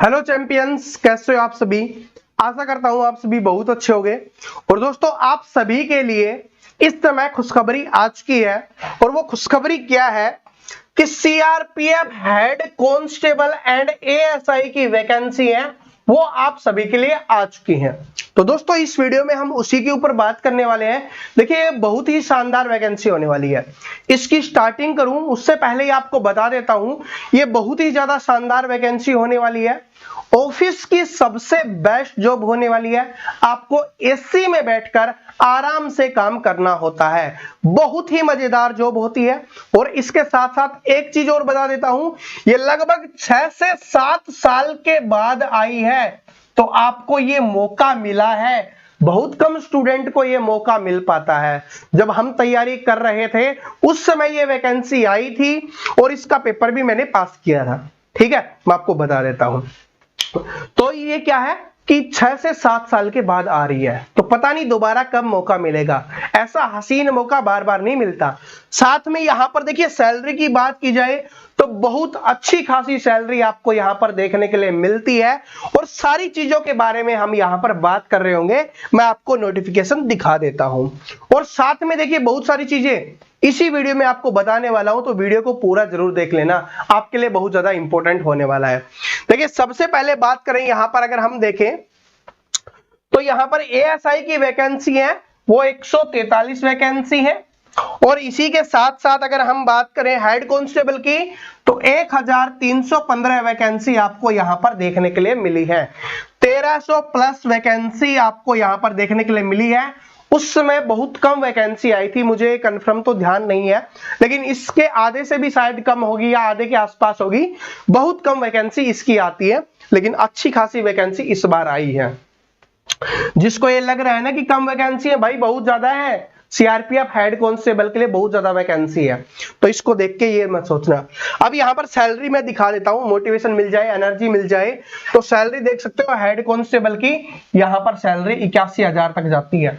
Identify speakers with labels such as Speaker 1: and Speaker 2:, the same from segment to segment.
Speaker 1: Hello champions, कैसे हो आप सभी। आशा करता हूं आप सभी बहुत अच्छे होंगे। और दोस्तों, आप सभी के लिए इस समय खुशखबरी आ चुकी है। और वो खुशखबरी क्या है कि CRPF head constable and ASI की वैकेंसी है, वो आप सभी के लिए आ चुकी है। तो दोस्तों, इस वीडियो में हम उसी के ऊपर बात करने वाले हैं। देखिए, बहुत ही शानदार वैकेंसी होने वाली है। इसकी स्टार्टिंग करूं उससे पहले ही आपको बता देता हूं, ये बहुत ही ज्यादा शानदार वैकेंसी होने वाली है। ऑफिस की सबसे बेस्ट जॉब होने वाली है। आपको एसी में बैठकर आराम से काम करना होता है। बहुत ही मजेदार जॉब होती है। और इसके साथ साथ एक चीज और बता देता हूं, ये लगभग 6 से 7 साल के बाद आई है। तो आपको ये मौका मिला है। बहुत कम स्टूडेंट को ये मौका मिल पाता है। जब हम तैयारी कर रहे थे उस समय ये वैकेंसी आई थी और इसका पेपर भी मैंने पास किया था। ठीक है, मैं आपको बता देता हूं। तो ये क्या है कि 6 से 7 साल के बाद आ रही है, तो पता नहीं दोबारा कब मौका मिलेगा। ऐसा हसीन मौका बार बार नहीं मिलता। साथ में यहां पर देखिए, सैलरी की बात की जाए तो बहुत अच्छी खासी सैलरी आपको यहां पर देखने के लिए मिलती है। और सारी चीजों के बारे में हम यहां पर बात कर रहे होंगे। मैं आपको नोटिफिकेशन दिखा देता हूं। और साथ में देखिए, बहुत सारी चीजें इसी वीडियो में आपको बताने वाला हूं, तो वीडियो को पूरा जरूर देख लेना, आपके लिए बहुत ज्यादा इंपॉर्टेंट होने वाला है। देखिए, सबसे पहले बात करें यहां पर, अगर हम देखें तो यहां पर एएसआई की वैकेंसी है वो 143 वैकेंसी है। और इसी के साथ साथ अगर हम बात करें हेड कांस्टेबल की, तो 1315 वैकेंसी आपको यहां पर देखने के लिए मिली है। 1300 प्लस वैकेंसी आपको यहां पर देखने के लिए मिली है। उस समय बहुत कम वैकेंसी आई थी, मुझे कंफर्म तो ध्यान नहीं है, लेकिन इसके आधे से भी शायद कम होगी या आधे के आसपास होगी। बहुत कम वैकेंसी इसकी आती है, लेकिन अच्छी खासी वैकेंसी इस बार आई है। जिसको ये लग रहा है ना कि कम वैकेंसी है, भाई बहुत ज्यादा है। सीआरपीएफ हेड कांस्टेबल के लिए बहुत ज्यादा वैकेंसी है, तो इसको देख के ये मत सोचना। अब यहां पर सैलरी मैं दिखा देता हूं, मोटिवेशन मिल जाए, एनर्जी मिल जाए। तो सैलरी देख सकते हो हेड कांस्टेबल की, यहां पर सैलरी 81,000 तक जाती है।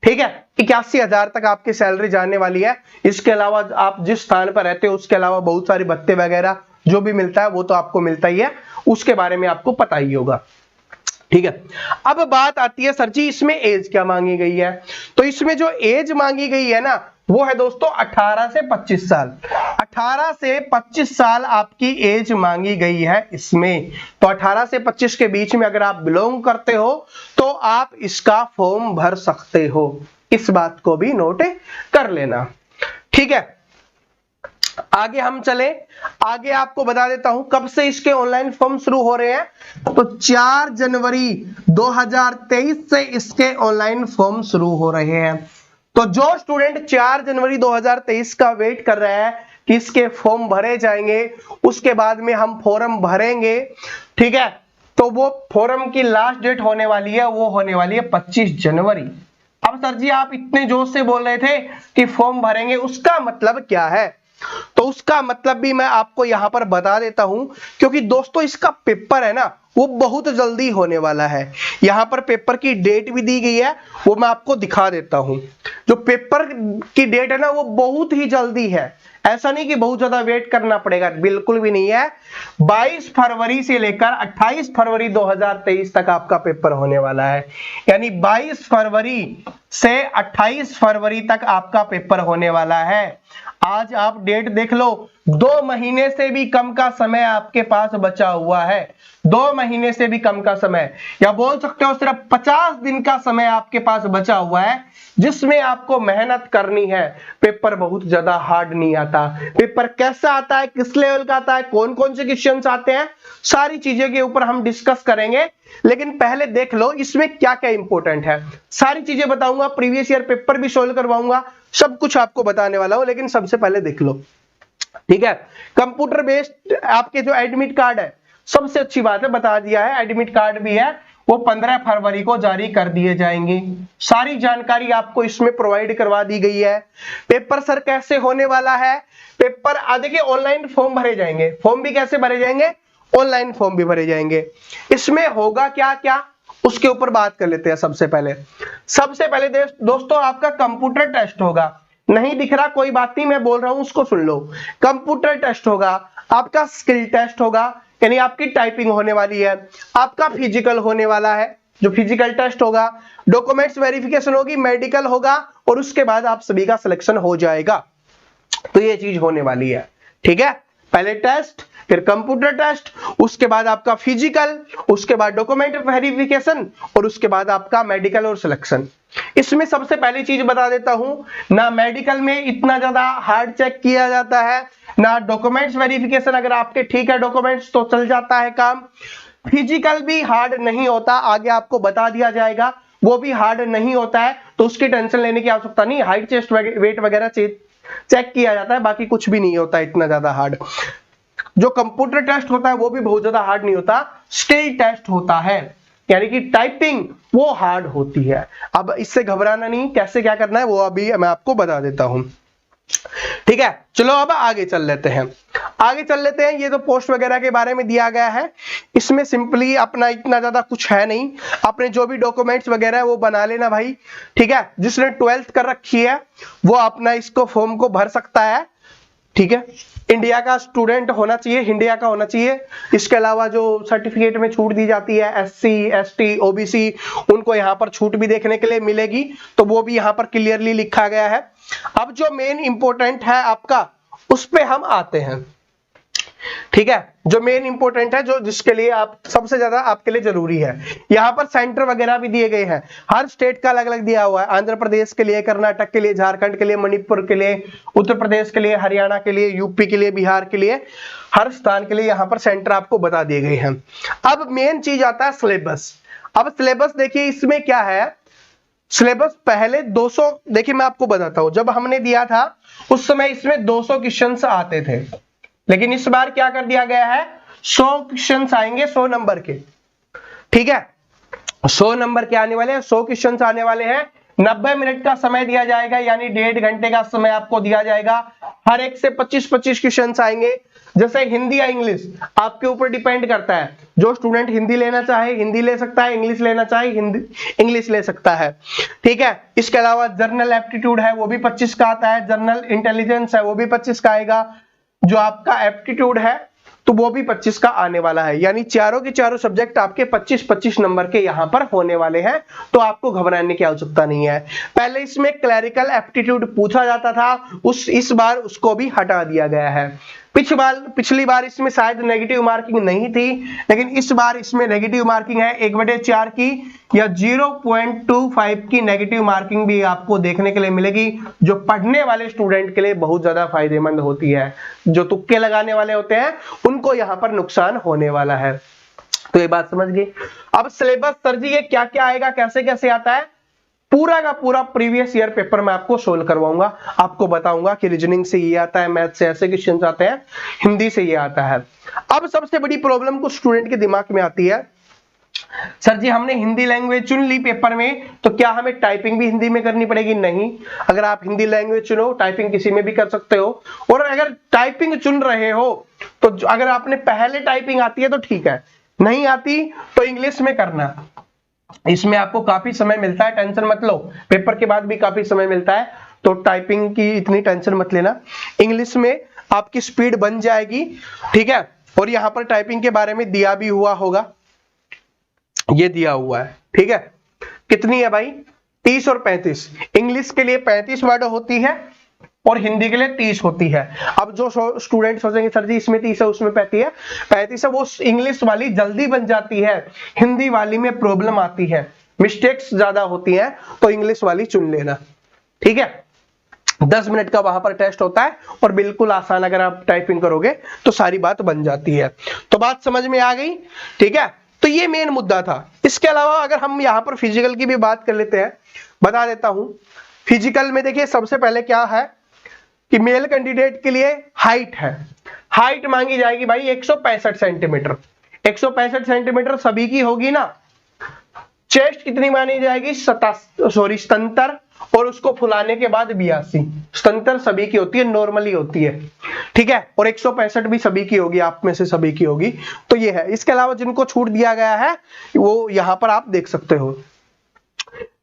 Speaker 1: ठीक है, 81,000 तक आपकी सैलरी जाने वाली है। इसके अलावा आप जिस स्थान पर रहते हो उसके अलावा बहुत सारे भत्ते वगैरह जो भी मिलता है वो तो आपको मिलता ही है, उसके बारे में आपको पता ही होगा। ठीक है, अब बात आती है सर जी इसमें एज क्या मांगी गई है। तो इसमें जो एज मांगी गई है ना, वो है दोस्तों 18 से 25 साल। 18 से 25 साल आपकी एज मांगी गई है इसमें। तो 18 से 25 के बीच में अगर आप बिलोंग करते हो तो आप इसका फॉर्म भर सकते हो। इस बात को भी नोट कर लेना। ठीक है, आगे हम चले। आगे आपको बता देता हूं कब से इसके ऑनलाइन फॉर्म शुरू हो रहे हैं। तो 4 जनवरी 2023 से इसके ऑनलाइन फॉर्म शुरू हो रहे हैं। तो जो स्टूडेंट 4 जनवरी 2023 का वेट कर रहा है कि इसके फॉर्म भरे जाएंगे, उसके बाद में हम फॉर्म भरेंगे, ठीक है, तो वो फॉर्म की लास्ट डेट होने वाली है, वो होने वाली है 25 जनवरी। अब सर जी आप इतने जोश से बोल रहे थे कि फॉर्म भरेंगे, उसका मतलब क्या है। तो उसका मतलब भी मैं आपको यहां पर बता देता हूं, क्योंकि दोस्तों इसका पेपर है ना वो बहुत जल्दी होने वाला है। यहां पर पेपर की डेट भी दी गई है, वो मैं आपको दिखा देता हूं। जो पेपर की डेट है ना वो बहुत ही जल्दी है। ऐसा नहीं कि बहुत ज्यादा वेट करना पड़ेगा, बिल्कुल भी नहीं है। 22 फरवरी से लेकर 28 फरवरी 2023 तक आपका पेपर होने वाला है। यानी 22 फरवरी से 28 फरवरी तक आपका पेपर होने वाला है। आज आप डेट देख लो, 2 महीने से भी कम का समय आपके पास बचा हुआ है। 2 महीने से भी कम का समय, या बोल सकते हो सिर्फ 50 दिन का समय आपके पास बचा हुआ है, जिसमें आपको मेहनत करनी है। पेपर बहुत ज्यादा हार्ड नहीं आता। पेपर कैसा आता है, किस लेवल का आता है, कौन कौन से क्वेश्चंस आते हैं, सारी चीजें के ऊपर हम डिस्कस करेंगे। लेकिन पहले देख लो इसमें क्या क्या इंपॉर्टेंट है। सारी चीजें बताऊंगा, प्रीवियस ईयर पेपर भी सोल्व करवाऊंगा, सब कुछ आपको बताने वाला हूं। लेकिन सबसे पहले देख लो, ठीक है, कंप्यूटर बेस्ड आपके जो एडमिट कार्ड है, सबसे अच्छी बात है बता दिया है, एडमिट कार्ड भी है, वो 15 फरवरी को जारी कर दिए जाएंगे। सारी जानकारी आपको इसमें प्रोवाइड करवा दी गई है। पेपर सर कैसे होने वाला है, पेपर देखिए ऑनलाइन फॉर्म भरे जाएंगे। फॉर्म भी कैसे भरे जाएंगे, ऑनलाइन फॉर्म भी भरे जाएंगे। इसमें होगा क्या क्या उसके ऊपर बात कर लेते हैं। सबसे पहले दोस्तों आपका कंप्यूटर टेस्ट होगा। नहीं दिख रहा कोई बात नहीं, मैं बोल रहा हूं उसको सुन लो। कंप्यूटर टेस्ट होगा, आपका स्किल टेस्ट होगा, यानी आपकी टाइपिंग होने वाली है, आपका फिजिकल होने वाला है, जो फिजिकल टेस्ट होगा, डॉक्यूमेंट्स वेरिफिकेशन होगी, मेडिकल होगा और उसके बाद आप सभी का सिलेक्शन हो जाएगा। तो ये चीज होने वाली है, ठीक है। पहले टेस्ट, फिर कंप्यूटर टेस्ट, उसके बाद आपका फिजिकल, उसके बाद डॉक्यूमेंट वेरिफिकेशन और उसके बाद आपका मेडिकल और सिलेक्शन। इसमें सबसे पहली चीज बता देता हूं, ना मेडिकल में इतना ज्यादा हार्ड चेक किया जाता है, ना डॉक्यूमेंट्स वेरिफिकेशन, अगर आपके ठीक है डॉक्यूमेंट्स तो चल जाता है काम। फिजिकल भी हार्ड नहीं होता, आगे आपको बता दिया जाएगा, वो भी हार्ड नहीं होता है, तो उसकी टेंशन लेने की आवश्यकता नहीं। हाइट, चेस्ट, वेट वगैरह चेक किया जाता है, बाकी कुछ भी नहीं होता इतना ज्यादा हार्ड। जो कंप्यूटर टेस्ट होता है वो भी बहुत ज्यादा हार्ड नहीं होता, स्किल टेस्ट होता है, यानी कि टाइपिंग वो हार्ड होती है। अब इससे घबराना नहीं, कैसे क्या करना है वो अभी मैं आपको बता देता हूं, ठीक है। चलो अब आगे चल लेते हैं, ये तो पोस्ट वगैरह के बारे में दिया गया है, इसमें सिंपली अपना इतना ज्यादा कुछ है नहीं, अपने जो भी डॉक्यूमेंट्स वगैरह है वो बना लेना भाई, ठीक है। जिसने 12th कर रखी है वो अपना इसको फॉर्म को भर सकता है, ठीक है। इंडिया का स्टूडेंट होना चाहिए, इंडिया का होना चाहिए। इसके अलावा जो सर्टिफिकेट में छूट दी जाती है SC ST OBC, उनको यहाँ पर छूट भी देखने के लिए मिलेगी, तो वो भी यहाँ पर क्लियरली लिखा गया है। अब जो मेन इंपॉर्टेंट है आपका, उस पे हम आते हैं, ठीक है। जो मेन इंपॉर्टेंट है, जो जिसके लिए आप सबसे ज्यादा आपके लिए जरूरी है, यहाँ पर सेंटर वगैरह भी दिए गए हैं, हर स्टेट का अलग अलग दिया हुआ है। आंध्र प्रदेश के लिए, कर्नाटक के लिए, झारखंड के लिए, मणिपुर के लिए, उत्तर प्रदेश के लिए, हरियाणा के लिए, यूपी के लिए, बिहार के लिए, हर स्थान के लिए यहाँ पर सेंटर आपको बता दिए गए हैं। अब मेन चीज आता है सिलेबस। अब सिलेबस देखिए इसमें क्या है, सिलेबस पहले 200, देखिए मैं आपको बताता हूं, जब हमने दिया था उस समय इसमें 200 क्वेश्चंस आते थे, लेकिन इस बार क्या कर दिया गया है, 100 क्वेश्चंस आएंगे 100 नंबर के, ठीक है। 100 नंबर के आने वाले हैं, 100 क्वेश्चंस आने वाले हैं, 90 मिनट का समय दिया जाएगा, यानी 1.5 घंटे का समय आपको दिया जाएगा। हर एक से 25-25 क्वेश्चंस आएंगे। जैसे हिंदी या इंग्लिश आपके ऊपर डिपेंड करता है, जो स्टूडेंट हिंदी लेना चाहे हिंदी ले सकता है, इंग्लिश लेना चाहे हिंदी इंग्लिश ले सकता है, ठीक है। इसके अलावा जनरल एप्टीट्यूड है वो भी 25 का आता है, जनरल इंटेलिजेंस है वो भी 25 का आएगा, जो आपका एप्टीट्यूड है तो वो भी 25 का आने वाला है, यानी चारों के चारों सब्जेक्ट आपके 25-25 नंबर के यहां पर होने वाले हैं, तो आपको घबराने की आवश्यकता नहीं है। पहले इसमें क्लरिकल एप्टीट्यूड पूछा जाता था, इस बार उसको भी हटा दिया गया है। पिछली बार इसमें शायद नेगेटिव मार्किंग नहीं थी, लेकिन इस बार इसमें नेगेटिव मार्किंग है 1/4 की या 0.25 की नेगेटिव मार्किंग भी आपको देखने के लिए मिलेगी, जो पढ़ने वाले स्टूडेंट के लिए बहुत ज्यादा फायदेमंद होती है। जो तुक्के लगाने वाले होते हैं उनको यहां पर नुकसान होने वाला है, तो ये बात समझ गए। अब सिलेबस सर जी ये क्या क्या आएगा, कैसे कैसे आता है, पूरा का पूरा प्रीवियस ईयर पेपर मैं आपको सोल्व करवाऊंगा, आपको बताऊंगा कि रीजनिंग से ये आता है, मैथ से ऐसे क्वेश्चंस आते हैं, हिंदी से ये आता है। अब सबसे बड़ी प्रॉब्लम कुछ स्टूडेंट के दिमाग में आती है, सर जी हमने हिंदी लैंग्वेज चुन ली पेपर में, तो क्या हमें टाइपिंग भी हिंदी में करनी पड़ेगी? नहीं, अगर आप हिंदी लैंग्वेज चुनो टाइपिंग किसी में भी कर सकते हो, और अगर टाइपिंग चुन रहे हो तो अगर आपने पहले टाइपिंग आती है तो ठीक है, नहीं आती तो इंग्लिश में करना। इसमें आपको काफी समय मिलता है, टेंशन मत लो, पेपर के बाद भी काफी समय मिलता है, तो टाइपिंग की इतनी टेंशन मत लेना। इंग्लिश में आपकी स्पीड बन जाएगी, ठीक है। और यहां पर टाइपिंग के बारे में दिया भी हुआ होगा, ये दिया हुआ है, ठीक है। कितनी है भाई? 30 और 35। इंग्लिश के लिए 35 वर्ड होती है और हिंदी के लिए 30 होती है। अब जो स्टूडेंट सोचेंगे सर जी इसमें 30 है उसमें 35 है, वो इंग्लिश वाली जल्दी बन जाती है, हिंदी वाली में प्रॉब्लम आती है, मिस्टेक्स ज्यादा होती हैं, तो इंग्लिश वाली चुन लेना, ठीक है। 10 मिनट का वहां पर टेस्ट होता है और बिल्कुल आसान, अगर आप टाइपिंग करोगे तो सारी बात बन जाती है। तो बात समझ में आ गई, ठीक है। तो ये मेन मुद्दा था। इसके अलावा अगर हम यहां पर फिजिकल की भी बात कर लेते हैं, बता देता हूं। फिजिकल में देखिए सबसे पहले क्या है कि मेल कैंडिडेट के लिए हाइट है, हाइट मांगी जाएगी भाई 165 सेंटीमीटर। 165 सेंटीमीटर सभी की होगी ना। चेस्ट कितनी मानी जाएगी? 77, और उसको फुलाने के बाद 82। 77 सभी की होती है, नॉर्मली होती है, ठीक है। और 165 भी सभी की होगी, आप में से सभी की होगी, तो ये है। इसके अलावा जिनको छूट दिया गया है वो यहां पर आप देख सकते हो।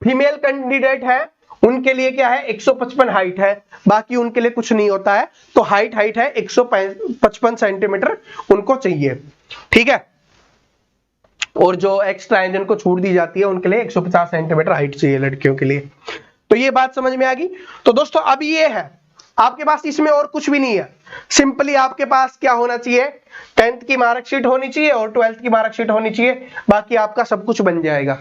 Speaker 1: फीमेल कैंडिडेट है उनके लिए क्या है 155 हाइट है, बाकी उनके लिए कुछ नहीं होता है। तो हाइट है 155 सेंटीमीटर उनको चाहिए, ठीक है। और जो एक्स्ट्रा है जिनको छूट दी जाती है उनके लिए 150 सेंटीमीटर हाइट चाहिए लड़कियों के लिए। तो ये बात समझ में आ गई। तो दोस्तों अब ये है आपके पास, इसमें और कुछ भी नहीं है, सिंपली आपके पास क्या होना चाहिए, 10th की मार्कशीट होनी चाहिए और 12th की मार्कशीट होनी चाहिए, बाकी आपका सब कुछ बन जाएगा।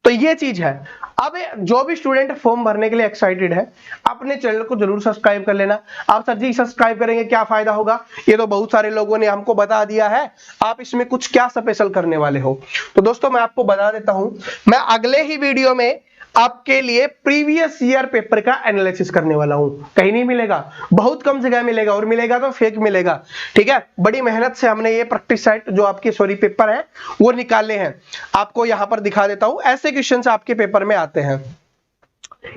Speaker 1: तो ये चीज है। अब जो भी स्टूडेंट फॉर्म भरने के लिए एक्साइटेड है अपने चैनल को जरूर सब्सक्राइब कर लेना। आप सर जी सब्सक्राइब करेंगे क्या फायदा होगा, ये तो बहुत सारे लोगों ने हमको बता दिया है, आप इसमें कुछ क्या स्पेशल करने वाले हो। तो दोस्तों मैं आपको बता देता हूं, मैं अगले ही वीडियो में आपके लिए प्रीवियस ईयर पेपर का एनालिसिस करने वाला हूं। कहीं नहीं मिलेगा, बहुत कम जगह मिलेगा, और मिलेगा तो फेक मिलेगा, ठीक है। बड़ी मेहनत से हमने ये प्रैक्टिस सेट जो आपके पेपर है वो निकाले हैं, आपको यहां पर दिखा देता हूं। ऐसे क्वेश्चंस आपके पेपर में आते हैं,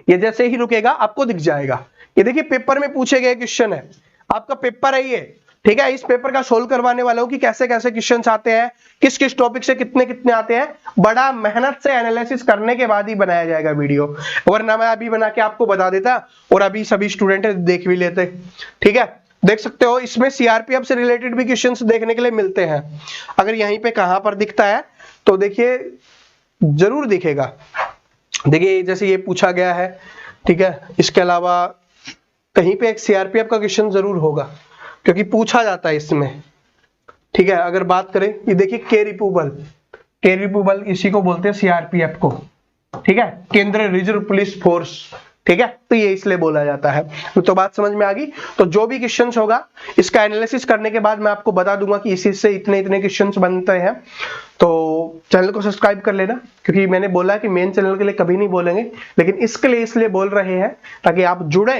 Speaker 1: ये जैसे ही रुकेगा आपको दिख जाएगा। ये देखिए पेपर में पूछे गए क्वेश्चन है, आपका पेपर है ये, ठीक है। इस पेपर का सोल्व करवाने वाला हूं कि कैसे कैसे क्वेश्चंस आते हैं, किस किस टॉपिक से कितने कितने आते हैं। बड़ा मेहनत से एनालिसिस करने के बाद ही बनाया जाएगा वीडियो, वरना मैं अभी बना के आपको बता देता और अभी सभी स्टूडेंट देख भी लेते, ठीक है। देख सकते हो इसमें सीआरपीएफ से रिलेटेड भी क्वेश्चंस देखने के लिए मिलते हैं। अगर यहीं पे कहां पर दिखता है तो देखिए जरूर दिखेगा। देखिए जैसे ये पूछा गया है, ठीक है। इसके अलावा कहीं पे एक सीआरपीएफ का क्वेश्चन जरूर होगा क्योंकि पूछा जाता है इसमें, ठीक है। अगर बात करें ये देखिए के रिपूबल इसी को बोलते हैं सीआरपीएफ को, ठीक है, केंद्रीय रिजर्व पुलिस फोर्स, ठीक है। तो ये इसलिए बोला जाता है। तो बात समझ में आ गई। तो जो भी क्वेश्चंस होगा इसका एनालिसिस करने के बाद मैं आपको बता दूंगा कि इसी से इतने इतने क्वेश्चंस बनते हैं। तो चैनल को सब्सक्राइब कर लेना, क्योंकि मैंने बोला कि मेन चैनल के लिए कभी नहीं बोलेंगे, लेकिन इसके लिए इसलिए बोल रहे हैं ताकि आप जुड़े,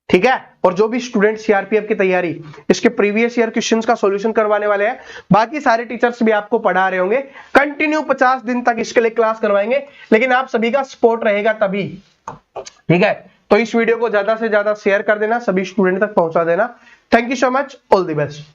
Speaker 1: ठीक है। और जो भी स्टूडेंट सीआरपीएफ की तैयारी इसके प्रीवियस ईयर क्वेश्चंस का सॉल्यूशन करवाने वाले हैं, बाकी सारे टीचर्स भी आपको पढ़ा रहे होंगे, कंटिन्यू 50 दिन तक इसके लिए क्लास करवाएंगे, लेकिन आप सभी का सपोर्ट रहेगा तभी, ठीक है। तो इस वीडियो को ज्यादा से ज्यादा शेयर कर देना, सभी स्टूडेंट तक पहुंचा देना। Thank you so much, all the best.